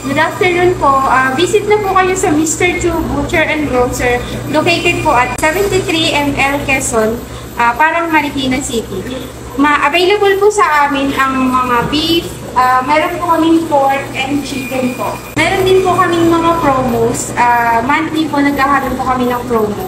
Good afternoon po. Visit na po kayo sa Mr. Chu Butcher and Grocer located po at 73 ML Quezon, Parang Marikina City. Available po sa amin ang mga beef, meron po kaming pork and chicken po. Meron din po kaming mga promos. Monthly po nagkakaroon po kami ng promo.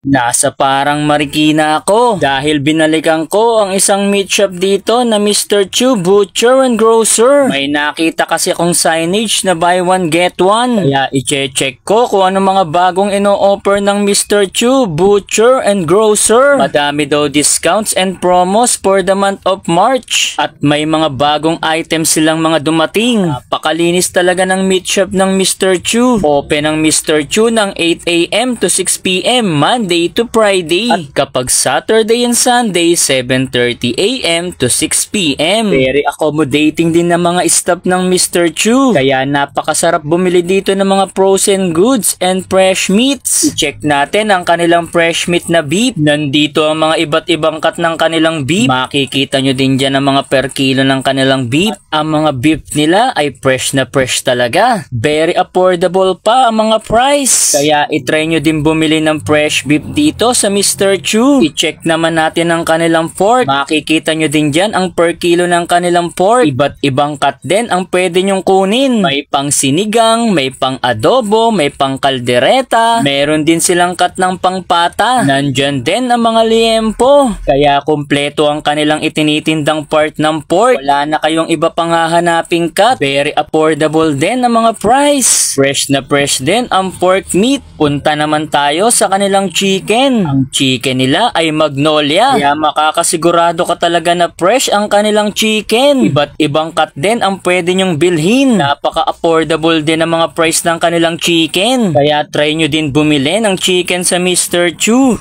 Nasa Parang Marikina ako dahil binalikan ko ang isang meat shop dito na Mr. Chu Butcher and Grocer. May nakita kasi akong signage na buy one get one. Kaya i-check ko kung ano mga bagong ino-offer ng Mr. Chu Butcher and Grocer. Madami daw discounts and promos for the month of March. At may mga bagong items silang mga dumating. Napakalinis talaga ng meat shop ng Mr. Chu. Open ang Mr. Chu ng 8 AM to 6 PM Monday to Friday. At kapag Saturday and Sunday, 7:30 AM to 6 PM. Very accommodating din ng mga staff ng Mr. Chu. Kaya napakasarap bumili dito ng mga frozen goods and fresh meats. I-check natin ang kanilang fresh meat na beef. Nandito ang mga iba't ibang cut ng kanilang beef. Makikita nyo din dyan ang mga per kilo ng kanilang beef. Ang mga beef nila ay fresh na fresh talaga. Very affordable pa ang mga price. Kaya itry nyo din bumili ng fresh beef dito sa Mr. Chu. I-check naman natin ang kanilang pork. Makikita nyo din dyan ang per kilo ng kanilang pork. Iba't ibang cut din ang pwede nyong kunin. May pang sinigang, may pang adobo, may pang kaldereta. Meron din silang cut ng pangpata. Nandyan din ang mga liempo. Kaya kumpleto ang kanilang itinitindang part ng pork. Wala na kayong iba pang hahanaping cut. Very affordable din ang mga price. Fresh na fresh din ang pork meat. Punta naman tayo sa kanilang chicken. Ang chicken nila ay Magnolia. Kaya makakasigurado ka talaga na fresh ang kanilang chicken. Iba't ibang cut din ang pwede nyong bilhin. Napaka-affordable din ang mga price ng kanilang chicken. Kaya try nyo din bumili ng chicken sa Mr. Chu.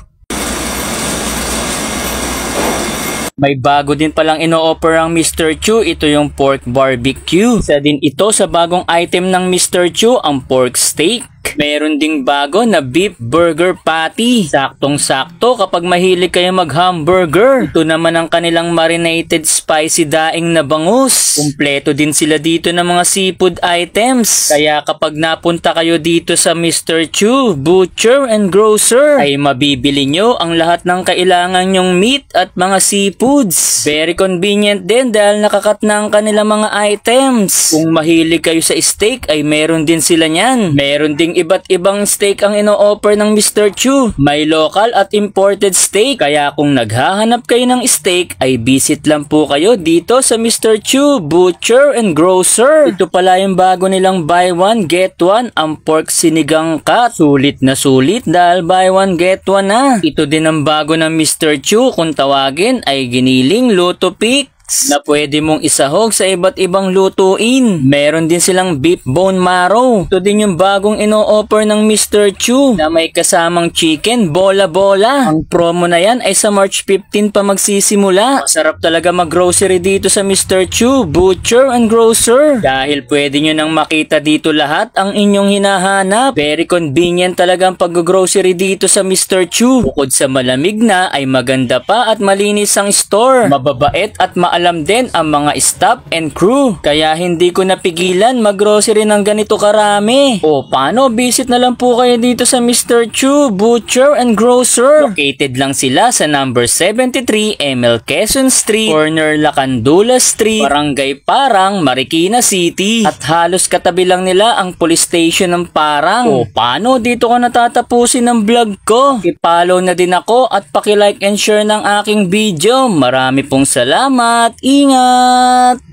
May bago din palang ino-offer ang Mr. Chu. Ito yung pork barbecue. Isa din ito sa bagong item ng Mr. Chu, ang pork steak. Meron ding bago na beef burger patty. Saktong-sakto kapag mahilig kayo mag-hamburger. Ito naman ang kanilang marinated spicy daing na bangus. Kumpleto din sila dito ng mga seafood items. Kaya kapag napunta kayo dito sa Mr. Chu Butcher and Grocer, ay mabibili nyo ang lahat ng kailangan nyong meat at mga seafoods. Very convenient din dahil nakakat na ang kanilang mga items. Kung mahilig kayo sa steak, ay meron din sila nyan. Meron ding iba't ibang steak ang ino-offer ng Mr. Chu. May local at imported steak. Kaya kung naghahanap kayo ng steak, ay visit lang po kayo dito sa Mr. Chu Butcher and Grocer. Ito pala yung bago nilang buy one get one, ang pork sinigang cut. Sulit na sulit dahil buy one get one na. Ito din ang bago ng Mr. Chu, kung tawagin ay giniling luto pick na pwede mong isahog sa iba't ibang lutuin. Meron din silang beef bone marrow. Ito din yung bagong ino-offer ng Mr. Chu na may kasamang chicken bola-bola. Ang promo na yan ay sa March 15 pa magsisimula. Masarap talaga mag-grocery dito sa Mr. Chu Butcher and Grocer dahil pwede nyo nang makita dito lahat ang inyong hinahanap. Very convenient talaga ang pag-grocery dito sa Mr. Chu. Bukod sa malamig na, ay maganda pa at malinis ang store. Mababait at alam din ang mga staff and crew. Kaya hindi ko napigilan mag-grocery ng ganito karami. O paano, visit na lang po kayo dito sa Mr. Chu Butcher and Grocer. Located lang sila sa number 73 ML Quezon Street, corner Lacandula Street, Barangay Parang, Marikina City. At halos katabi lang nila ang police station ng Parang. O paano, dito ko natatapusin ang vlog ko. I-follow na din ako at paki-like and share ng aking video. Marami pong salamat. Ingat!